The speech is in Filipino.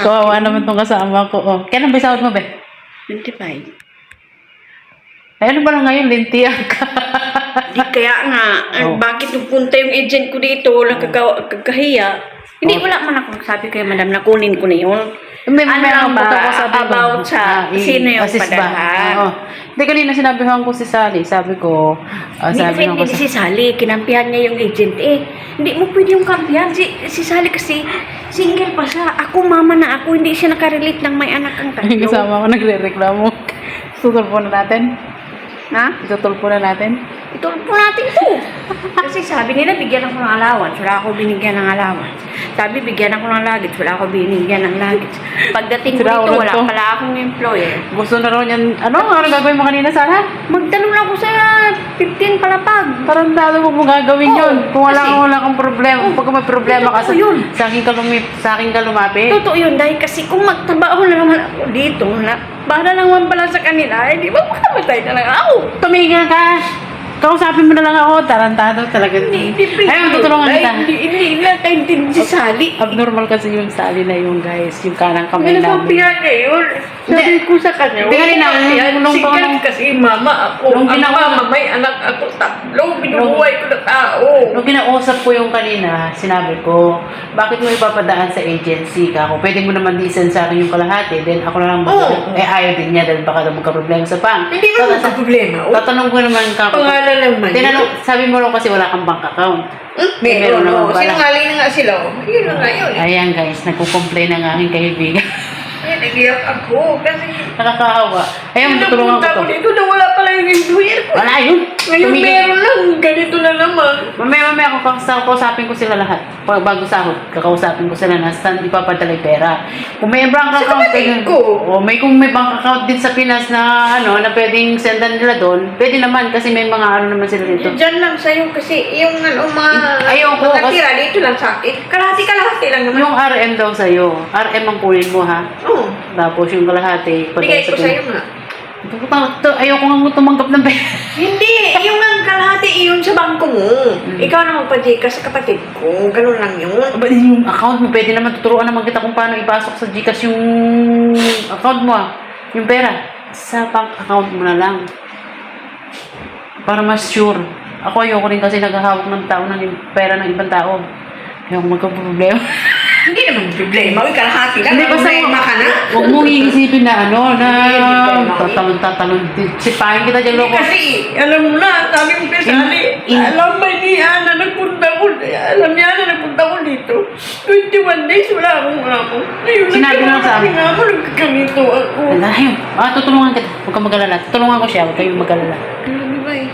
Kawawa naman tong kasama ko. Oh. Kailan ba sahod mo, be? 25. Ay, ano ba lang ngayon? Lintiyak ka. Di kaya nga, Oh. bakit nagpunta yung agent ko dito, wala kagahiya. Hindi, wala man ako sabi kay madam na kunin ko na yun. May Ano lang ba, about sa sino yung assist padalhan. Oo. Hindi, kanina sinabihan ko si Sally. Sabi ko, sabi Hindi ko si Sally, kinampihan niya yung agent eh. Hindi mo pwede yung kampihan. Si Sally kasi, single pa siya. Ako, mama na ako, hindi siya nakarelate ng may anak ang Yung tatlo. kasama ko nagre-reklamo. Tutulpo na natin. Ha? Tutulpo na natin. Itulpo natin to. Kasi sabi nila, bigyan ako ng allowance. Wala ako binigyan ng allowance. Sabi, bigyan ako ng luggage. Wala ako binigyan ng luggage. Pagdating ko Sira dito, ulo wala to. pala akong employer. Gusto na raw niyan. Ano gagawin mo kanina, Sarah? Magtanong lang ako sa 15 palapag. Tarantado mo kung gagawin Oo, yun. Kung kasi- wala kang problema. Pag may problema ka totoo yun. sa akin ka lumapit. Totoo yun, dahil kasi kung magtrabaho na naman ako dito, na para naman pala sa kanila, di ba makamatay na lang ako? Tumigil ka. Kausapin mo na lang ako. Tarantado talaga. Ayun, tutulungan kita. Hindi nakaintindi si Sally. Abnormal kasi yung Sally na yung guys. Yung kanang kamay May namin. nakampihan ngayon. Sabi ko sa kanya, Hindi kanina, nung sikat parang- kasi mama ako. nung Ang ginawa- mama, may anak ako, tatlo. Binubuhay ko na tao. Nung kinausap ko yung kanina, sinabi ko, bakit mo ipapadaan sa agency ka? Kung pwede mo naman di-send sa akin yung kalahati, then ako na lang Oo. ayaw din niya dahil baka daw magka-problema sa pang. Hindi mo magka-problema. Tatanong ko naman ka. Pangalan lang man. Sabi mo lang kasi wala kang bank account. Meron naman ako. pala. Sinungaling na nga sila. Yun na nga yun. Ayan guys, nagko-complain ang aking kaibigan. Ay, nagiyak ako. Kasi Nakakahawa. Ayan, tutulungan ko to. dito na wala pala yung employer ko. Wala yun. Ngayon Tumigil. meron lang. Ganito na naman. Mamaya ako kakausapin ko sila lahat. Pag bago sahod, kakausapin ko sila na saan ipapadala yung pera. Kung may bank account, kapatid ko. kung may bank account din sa Pinas na na pwedeng sendan nila doon, pwede naman kasi may mga naman sila dito. Diyan lang sa'yo kasi yung mga Ayoko, mga kasi- tira dito lang sa akin. Kalahati lang naman. Yung RM daw sa'yo. RM ang kunin mo ha. Oo. Tapos yung kalahati. Bigay ko sa'yo nga. Ayoko nga tumanggap ng pera. Hindi, yung ang kalahati yun sa bangko mo. Ikaw na magpa-Gcash sa kapatid ko. Ganun lang yun. Ba, yung account mo, pwede naman tuturuan naman kita kung paano ipasok sa Gcash yung account mo yung pera. Sa bank account mo na lang. Para mas sure. Ako ayoko rin kasi naghahawak ng tao ng pera ng ibang tao. Ayoko magka-problema. Hindi naman problema. Uy, kalahati lang. Hindi, basta Problema ka na. huwag mong iisipin na na Hindi, tatalon. Sipahin kita dyan, loko. Kasi, alam mo na, sabi mo kay Sally, alam ba ni Ana, nagpunta ko, alam niya na nagpunta ko dito. 21 days, wala akong. Ayun, Sinabi na lang sa amin. nga mo, nagkaganito ako. Ayun. Tutulungan kita. Huwag kang mag-alala. Tutulungan ko siya. Huwag kayong mag-alala. Grabe ba eh.